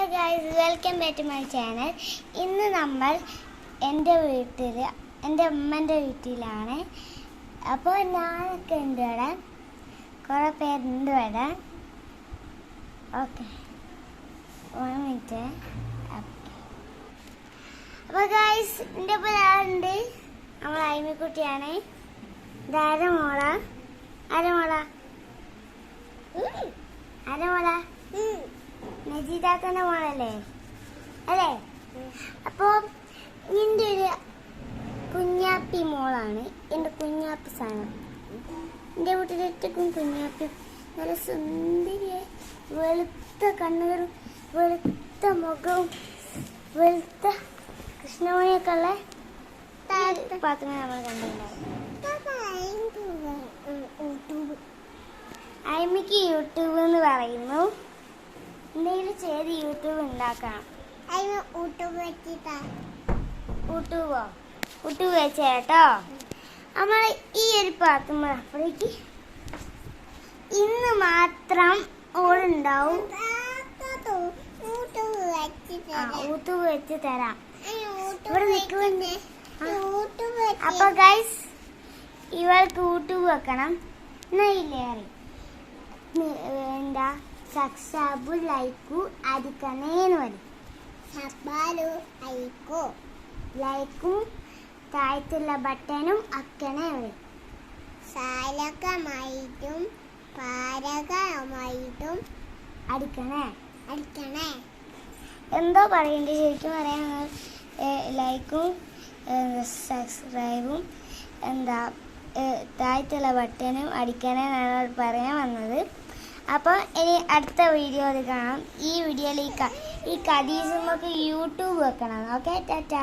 Hi guys, welcome back to my channel. ഇന്ന് നമ്മൾ എൻ്റെ അമ്മൻ്റെ വീട്ടിലാണ്. അപ്പോൾ ഞാനൊക്കെ ഉണ്ട് ഇവിടെ, കുറേ പേരുണ്ട് ഇവിടെ. Okay, 1 minute. അപ്പോൾ ഗൈസ്, എൻ്റെ ഇപ്പോൾ ആളുണ്ട്, നമ്മൾ അയിമിക്കുട്ടിയാണ്. ഇതാര മോള നജീദാക്കൻ്റെ മോളല്ലേ അല്ലേ? അപ്പോൾ എൻ്റെ ഒരു കുഞ്ഞാപ്പി മോളാണ്, എൻ്റെ കുഞ്ഞാപ്പി സാധനം. എൻ്റെ വീട്ടിലേറ്റക്കും കുഞ്ഞാപ്പി നല്ല സുന്ദരിയായി, വെളുത്ത കണ്ണുകളും വെളുത്ത മുഖവും വെളുത്ത കൃഷ്ണമണിയൊക്കെ ഉള്ള പാത്രങ്ങൾ നമ്മൾ കണ്ടിട്ടുണ്ടാവും. അയിമിക്ക് യൂട്യൂബ് എന്ന് പറയുന്നു. എന്തെങ്കിലും ചെയ്ത് യൂട്യൂബ് ഉണ്ടാക്കണം. യൂട്യൂബ് വെച്ചേട്ടോ. നമ്മൾ ഈ ഒരു പാത്രം അപ്പോഴേക്ക് ഇന്ന് മാത്രം ഓടുണ്ടാവും. യൂട്യൂബ് വെച്ച് തരാം. ഇവിടെ നിൽക്കുന്നുണ്ട്. അപ്പൊ ഗൈസ്, ഇവൾക്ക് യൂട്യൂബ് വെക്കണം. എന്നാ ഇല്ലേ എന്താ സബ്സ്ക്രൈബ് ലൈക്കു അടിക്കണേന്ന് പറയും. ലൈക്കും താഴത്തുള്ള ബട്ടണും അക്കണേ പറയും. സാലകമായിട്ടും പാരകമായിട്ടും അടിക്കണേ എന്തോ പറയണ്ട, ശരിക്കും പറയാൻ ലൈക്കും സബ്സ്ക്രൈബും എന്താ താഴത്തുള്ള ബട്ടണും അടിക്കണേ എന്നാണ് പറയാൻ വന്നത്. അപ്പോൾ ഇനി അടുത്ത വീഡിയോയിൽ കാണാം. ഈ വീഡിയോയിൽ ഈ കദീസുമൊക്കെ യൂട്യൂബ് വെക്കണം. ഓക്കെ, ടാറ്റ.